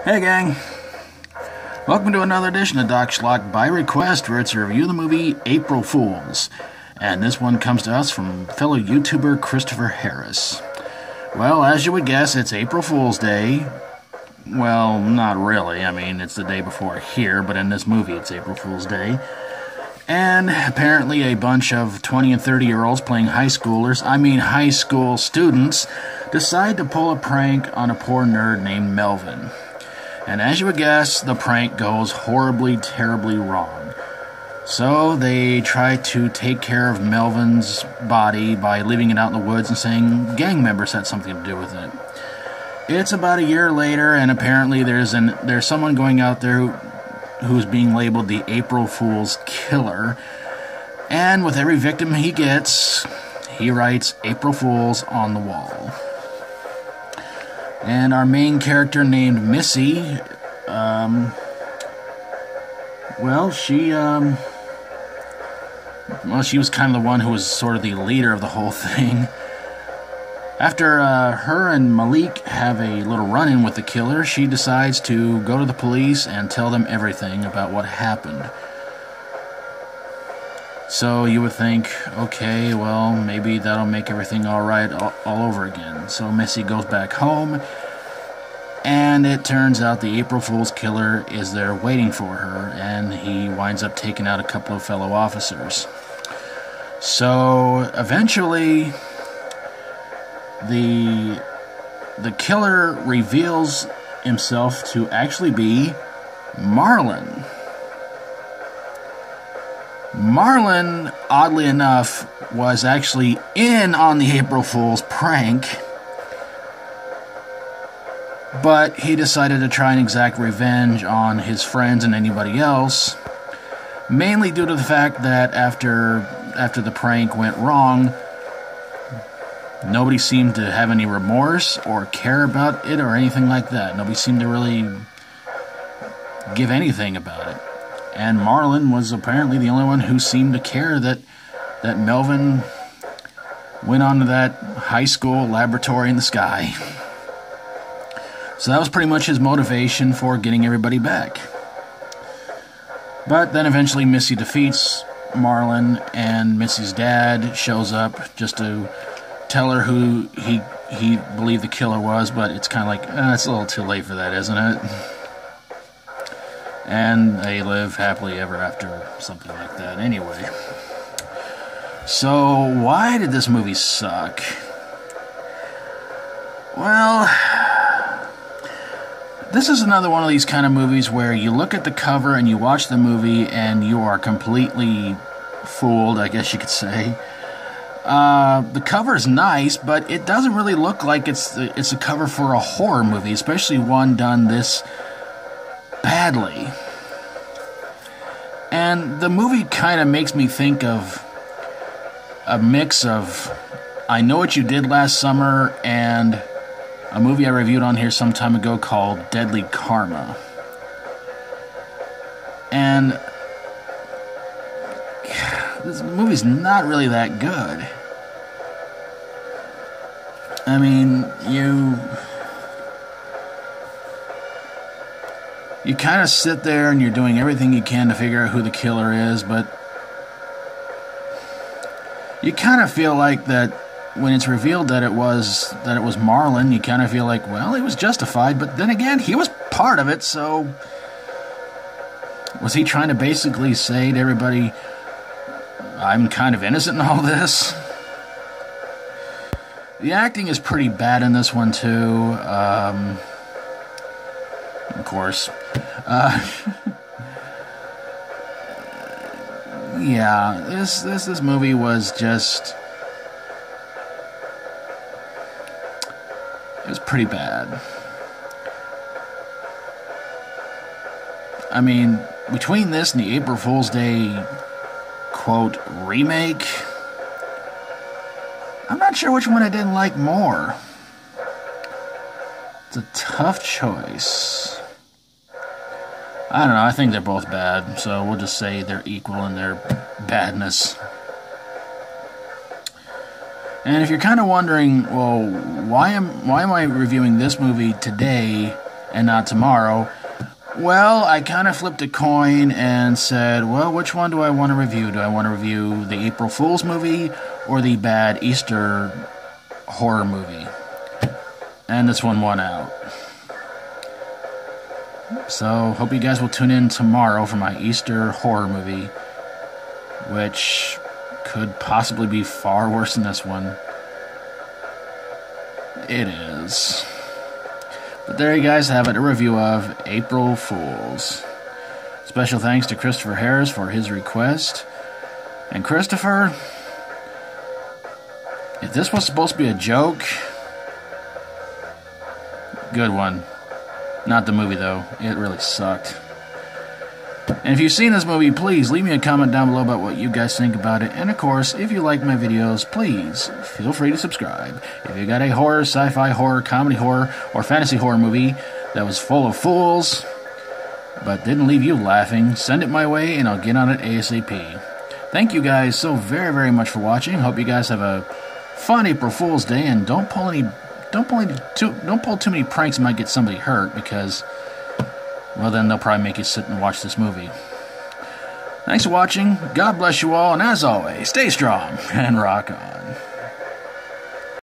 Hey gang, welcome to another edition of Doc Schlock by request, where it's a review of the movie April Fools. And this one comes to us from fellow YouTuber Christopher Harris. Well, as you would guess, it's April Fool's Day. Well, not really. I mean, it's the day before here, but in this movie it's April Fool's Day. And apparently a bunch of 20 and 30-year-olds playing high school students, decide to pull a prank on a poor nerd named Melvin. And as you would guess, the prank goes horribly, terribly wrong. So they try to take care of Melvin's body by leaving it out in the woods and saying gang members had something to do with it. It's about a year later, and apparently there's someone going out there who's being labeled the April Fool's Killer. And with every victim he gets, he writes April Fools on the wall. And our main character named Missy, she was kind of the one who was sort of the leader of the whole thing. After her and Malik have a little run-in with the killer, she decides to go to the police and tell them everything about what happened. So you would think, okay, well, maybe that'll make everything alright all over again. So Missy goes back home, and it turns out the April Fool's Killer is there waiting for her, and he winds up taking out a couple of fellow officers. So eventually, the killer reveals himself to actually be Marlon. Marlon, oddly enough, was actually in on the April Fool's prank, but he decided to try and exact revenge on his friends and anybody else, mainly due to the fact that after the prank went wrong, nobody seemed to have any remorse or care about it or anything like that. Nobody seemed to really give anything about it. And Marlon was apparently the only one who seemed to care that Melvin went on to that high school laboratory in the sky. So that was pretty much his motivation for getting everybody back. But then eventually Missy defeats Marlon, and Missy's dad shows up just to tell her who he believed the killer was, but it's kind of like, it's a little too late for that, isn't it? And they live happily ever after, something like that. Anyway, so why did this movie suck? Well, this is another one of these kind of movies where you look at the cover and you watch the movie and you are completely fooled, I guess you could say. The cover is nice, but it doesn't really look like it's a cover for a horror movie, especially one done this badly. And the movie kind of makes me think of a mix of I Know What You Did Last Summer and a movie I reviewed on here some time ago called Deadly Karma. And this movie's not really that good. I mean, you kind of sit there and you're doing everything you can to figure out who the killer is, but you kind of feel like that when it's revealed that it was Marlon, you kind of feel like, well, he was justified, but then again, he was part of it, so was he trying to basically say to everybody, I'm kind of innocent in all this? The acting is pretty bad in this one, too. Of course. Yeah, this movie was just... it was pretty bad. I mean, between this and the April Fool's Day, quote, remake, I'm not sure which one I didn't like more. It's a tough choice. I don't know, I think they're both bad, so we'll just say they're equal in their badness. And if you're kind of wondering, well, why am I reviewing this movie today and not tomorrow. Well, I kind of flipped a coin and said, well, which one do I want to review? Do I want to review the April Fool's movie or the bad Easter horror movie? And this one won out. So, hope you guys will tune in tomorrow for my Easter horror movie, which could possibly be far worse than this one. It is. But there you guys have it, a review of April Fools. Special thanks to Christopher Harris for his request. And Christopher, if this was supposed to be a joke, good one. Not the movie, though. It really sucked. And if you've seen this movie, please leave me a comment down below about what you guys think about it. And of course, if you like my videos, please feel free to subscribe. If you got a horror, sci-fi horror, comedy horror, or fantasy horror movie that was full of fools but didn't leave you laughing, send it my way and I'll get on it ASAP. Thank you guys so very, very much for watching. Hope you guys have a fun April Fool's Day, and don't pull too many pranks that might get somebody hurt, because, well, then they'll probably make you sit and watch this movie. Thanks for watching. God bless you all, and as always, stay strong and rock on.